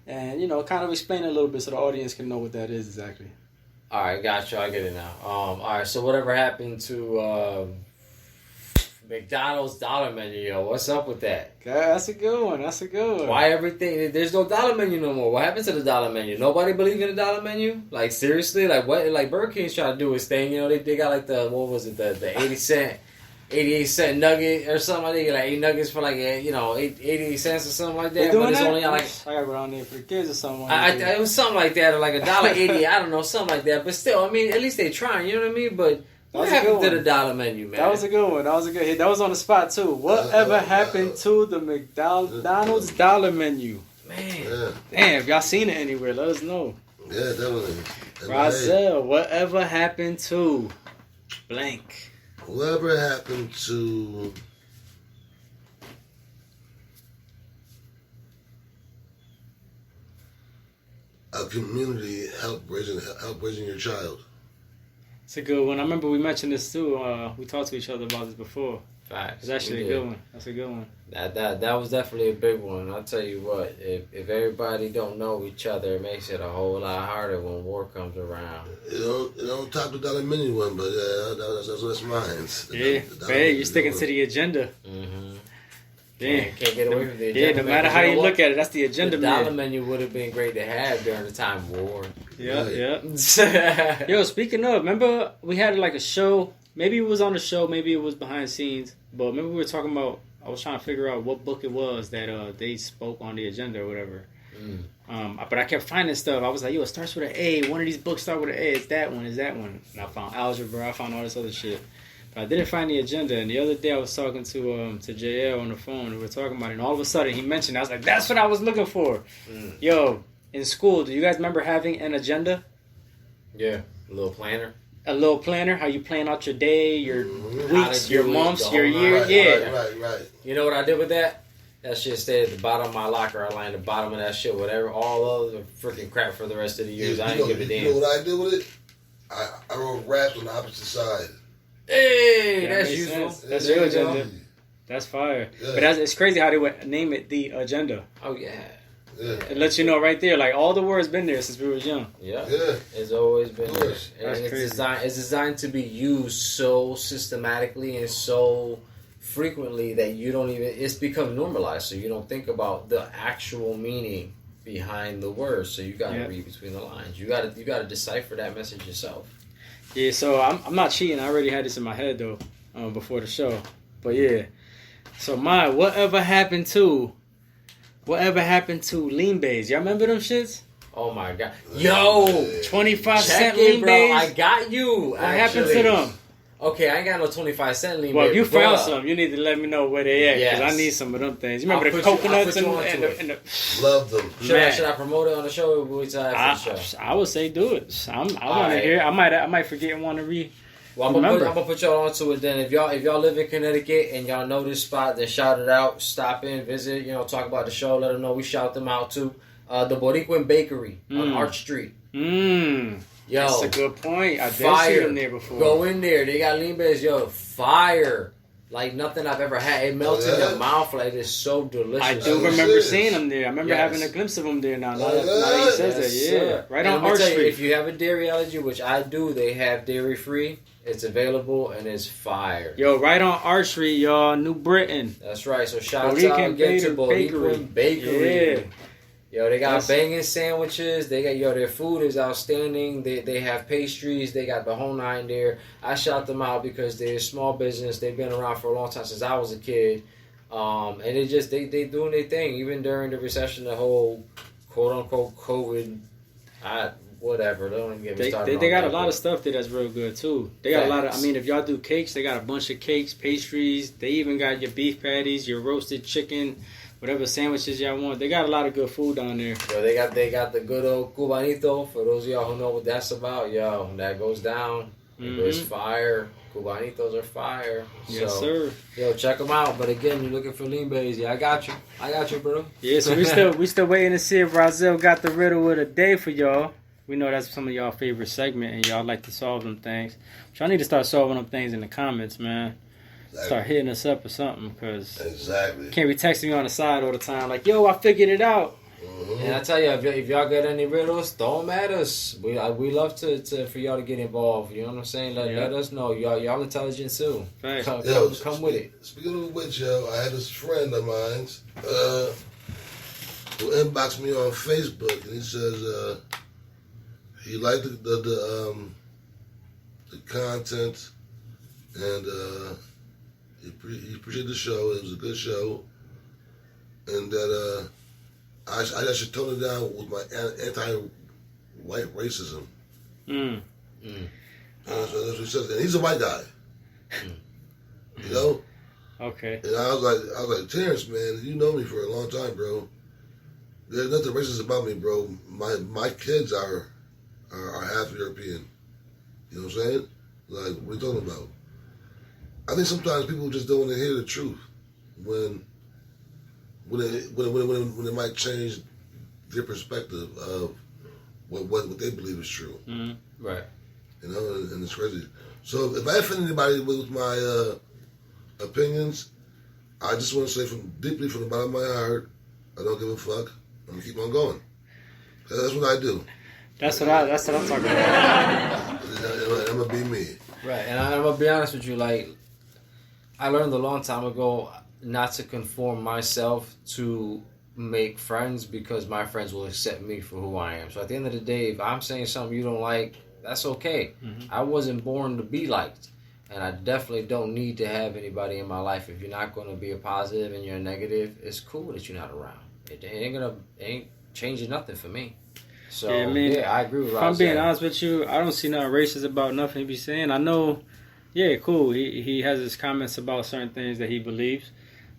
and kind of explain it a little bit so the audience can know what that is exactly. All right, gotcha. I get it now. All right. So whatever happened to McDonald's dollar menu? Yo, what's up with that? Okay, that's a good one. Why everything? There's no dollar menu no more. What happened to the dollar menu? Nobody believe in the dollar menu? Like seriously? Like what? Like Burger King's trying to do his thing. They got like the 88 cent nugget or something like that. You get like 8 nuggets for like 88 cents or something like that. They doing but it's that? only like I gotta go down there for the kids or something. it was something like that, or like $1.80. I don't know, something like that. But still, I mean, at least they trying. You know what I mean? But what happened to the dollar menu, man? That was a good one. That was a good hit. That was on the spot too. Whatever happened to the McDonald's dollar menu? Man, damn! If y'all seen it anywhere, let us know. Yeah, definitely. Rozelle, whatever happened to blank? Whatever happened to a community help raising your child? It's a good one. I remember we mentioned this too. We talked to each other about this before. facts. It's actually a good one. That's a good one. That was definitely a big one. I'll tell you what, if everybody don't know each other, it makes it a whole lot harder when war comes around. It don't top the dollar menu one, but that's mine. Hey, you're sticking to the agenda. Mm-hmm. Yeah. Can't get away from the agenda. Yeah, no matter how you look at it, that's the agenda. The dollar menu would have been great to have during the time of war. Yeah. Yo, speaking of, remember we had like a show. Maybe it was on the show, maybe it was behind the scenes. But remember we were talking about. I was trying to figure out what book it was that they spoke on the agenda or whatever. But I kept finding stuff. I was like, yo, it starts with an A. One of these books start with an A. It's that one. And I found algebra. I found all this other shit. But I didn't find the agenda. And the other day I was talking to JL on the phone. And we were talking about it. And all of a sudden he mentioned it. I was like, that's what I was looking for. Yo, in school, do you guys remember having an agenda? Yeah, a little planner. a little planner, how you plan out your day, your weeks, your do it, months, the your whole year. nine. Yeah. Right. You know what I did with that? That shit stayed at the bottom of my locker. I lined the bottom of that shit, whatever, all other freaking crap for the rest of the years. I ain't give a damn. You know what I did with it? I wrote raps on the opposite side. Hey, Yeah, that's makes useful. sense. That's There your you go. agenda. That's fire. Yeah. But it's crazy how they would name it the agenda. Oh, yeah. Yeah. It lets you know right there, like all the words been there since we was young. Yeah. Yeah. It's always been there. That's And it's crazy. designed to be used so systematically and so frequently that you don't even, it's become normalized, so you don't think about the actual meaning behind the words. So you got to read between the lines. You got to decipher that message yourself. Yeah, so I'm not cheating. I already had this in my head though before the show. But yeah, so whatever happened to lean bays? Y'all remember them shits? Oh my god, yo, 25-cent check lean it, bro. bays. I got you. What happened to them? Okay, I ain't got no 25-cent lean. Well, if you but found some, you need to let me know where they at, because Yes. I need some of them things. You remember I'll the put you- coconuts I'll put you and onto the Love them. Should I promote it on the show or will we tie it for the show? I would say do it. I want to Alright. hear. I might forget and want to read. Well, I'm gonna put y'all onto it then. If y'all live in Connecticut and y'all know this spot, then shout it out. Stop in, visit. Talk about the show. Let them know we shout them out too. The Boricuan Bakery on Arch Street. Yo, that's a good point. I did see them there before. Go in there. They got lean bays. Yo, fire. Like nothing I've ever had. It melts in your mouth. Like it's so delicious. I do remember seeing them there. I remember having a glimpse of them there now. Now that he says that, Sir. Right And on let me Arch tell you, Street. if you have a dairy allergy, which I do, they have dairy free. It's available and it's fire. Yo, right on Arch Street, y'all. New Britain. That's right. So shout out Boricuan again to Boricuan Bakery. Yeah. Yo, they got banging sandwiches. They got their food is outstanding. They have pastries. They got the whole nine there. I shout them out because they're a small business. They've been around for a long time since I was a kid. And they doing their thing even during the recession, the whole quote unquote COVID. Whatever. Don't even get me started. They got a lot of stuff there that's real good too. They got a lot of. I mean, if y'all do cakes, they got a bunch of cakes, pastries. They even got your beef patties, your roasted chicken, whatever sandwiches y'all want. They got a lot of good food down there. Yo, they got the good old cubanito. For those of y'all who know what that's about, yo, that goes down. It's fire. Cubanitos are fire. Yes, so, sir. Yo, check them out. But again, you're looking for lean bays. Yeah, I got you, bro. Yeah, so we still waiting to see if Brazil got the riddle of the day for y'all. We know that's some of y'all favorite segment, and y'all like to solve them things. But y'all need to start solving them things in the comments, man. Exactly. Start hitting us up or something, because Exactly. can't be texting me on the side all the time like, yo, I figured it out. And I tell you, if y'all got any riddles, throw them at us. We love to for y'all to get involved. You know what I'm saying? Let us know. Y'all intelligent too. Right. Come with it. Speaking of which, yo, I had this friend of mine who inboxed me on Facebook, and he says he liked the content, and he appreciated the show. It was a good show, and that I should tone it down with my anti-white racism. That's what he says, and he's a white guy. You know. Okay. And I was like, Terrence, man, you know me for a long time, bro. There's nothing racist about me, bro. My kids are half European. You know what I'm saying? Like, what are you talking about? I think sometimes people just don't want to hear the truth when it might change their perspective of what they believe is true. Mm-hmm. Right. You know, and it's crazy. So if I offend anybody with my opinions, I just want to say deeply from the bottom of my heart, I don't give a fuck. I'm gonna keep on going. That's what I do. That's what I'm talking about. I'm gonna be me. Right, and I'm gonna be honest with you. Like, I learned a long time ago not to conform myself to make friends because my friends will accept me for who I am. So at the end of the day, if I'm saying something you don't like, that's okay. Mm-hmm. I wasn't born to be liked, and I definitely don't need to have anybody in my life. If you're not going to be a positive and you're a negative, it's cool that you're not around. It ain't changing nothing for me. So yeah, I mean, I agree with. If I'm being honest with you, I don't see nothing racist about nothing he be saying. I know, yeah, cool. He has his comments about certain things that he believes,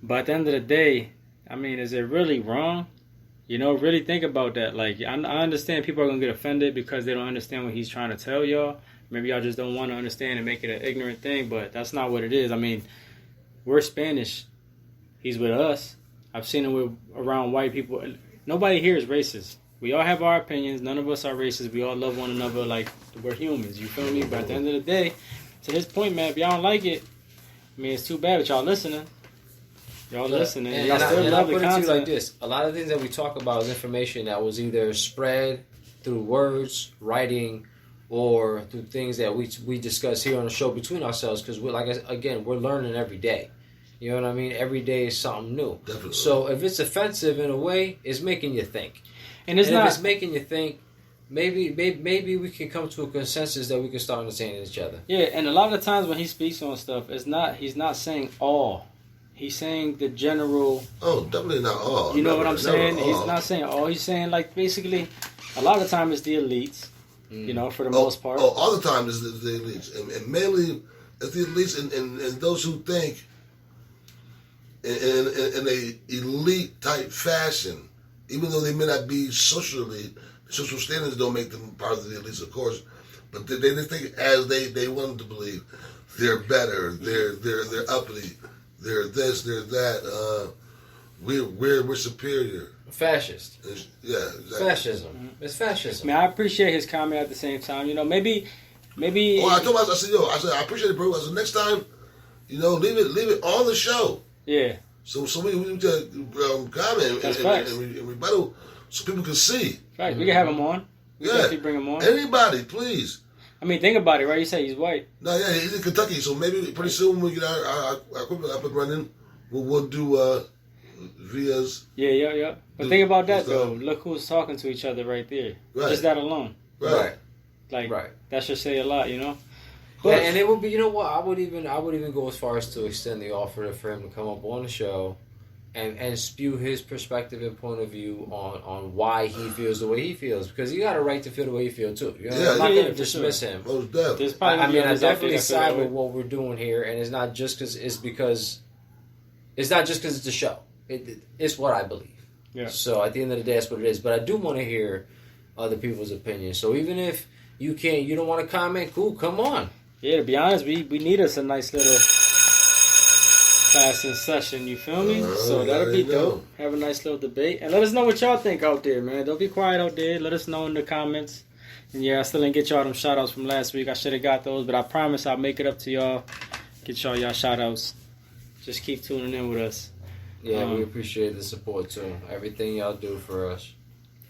but at the end of the day, I mean, is it really wrong? You know, really think about that. Like, I understand people are gonna get offended because they don't understand what he's trying to tell y'all. Maybe y'all just don't want to understand and make it an ignorant thing, but that's not what it is. I mean, we're Spanish. He's with us. I've seen him around white people. Nobody here is racist. We all have our opinions. None of us are racist. We all love one another like we're humans. You feel me? But at the end of the day, to his point, man, if y'all don't like it, I mean, it's too bad, but y'all listening. Y'all listening. And y'all still love the put it to content. you like this. A lot of things that we talk about is information that was either spread through words, writing, or through things that we discuss here on the show between ourselves. Because we're we're learning every day. You know what I mean? Every day is something new. Definitely. So if it's offensive in a way, it's making you think. And if it's making you think, maybe we can come to a consensus that we can start understanding each other. Yeah, and a lot of the times when he speaks on stuff, he's not saying all. He's saying the general. Oh, definitely not all. You know what I'm saying? He's not saying all. He's saying like basically, a lot of the time it's the elites. You know, for the most part. Oh, all the time it's the elites, and mainly it's the elites and those who think in a elite type fashion, even though they may not be socially. Social standards don't make them part of the elites, of course, but they think as they want them to believe. They're better. They're uppity. They're this. They're that. We're superior. Fascist. Yeah, exactly. Fascism. It's fascism. I mean, I appreciate his comment at the same time. You know, maybe. Oh, I told him, I said, I appreciate it, bro. I said, next time, you know, leave it on the show. Yeah. So we just comment and rebuttal so people can see. Right. We can have him on. We can definitely bring him on. Anybody, please. I mean, think about it, right? You say he's white. No, yeah, he's in Kentucky, so maybe pretty soon when we get our equipment up and running, we'll do vias. Yeah. But think about that, though. Look who's talking to each other right there. Right. Just that alone. Right. Like, that should say a lot, you know? But, and it would be, you know what? I would even go as far as to extend the offer for him to come up on the show and spew his perspective and point of view on why he feels the way he feels, because he got a right to feel the way he feels too. You know? I'm not going to dismiss him. Most definitely. I definitely side with what we're doing here, and it's not just because it's a show. It's what I believe. Yeah. So at the end of the day, that's what it is. But I do want to hear other people's opinions. So even if you don't want to comment, cool, come on. Yeah, to be honest, we need us a nice little class in session, you feel me? So that'll be dope. Have a nice little debate. And let us know what y'all think out there, man. Don't be quiet out there. Let us know in the comments. And yeah, I still didn't get y'all them shout outs from last week. I should have got those, but I promise I'll make it up to y'all. Get y'all shout outs. Just keep tuning in with us. Yeah, we appreciate the support too. Everything y'all do for us.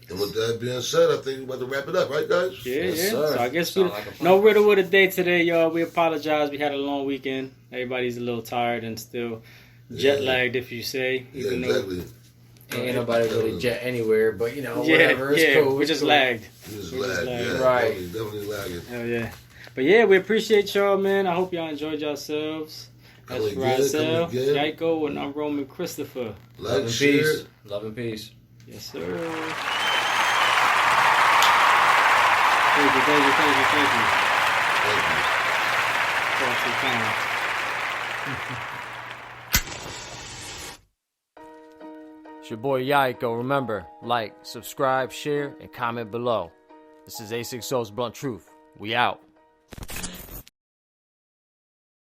And with that being said, I think we're about to wrap it up, right, guys? Yeah. Sir. So I guess no riddle with a day today, y'all. We apologize. We had a long weekend. Everybody's a little tired and still jet lagged, if you say. Yeah, exactly. Ain't nobody really jet anywhere, but you know, whatever. It's cool. We just lagged. Yeah, right. Definitely lagging. Hell yeah. But yeah, we appreciate y'all, man. I hope y'all enjoyed yourselves. That's Razel, Yaiko, and I'm Roman Christopher. Love and peace. Love and peace. Yes, sir. Thank you. It's your boy Yaiko. Remember, like, subscribe, share, and comment below. This is A6O's Blunt Truth. We out.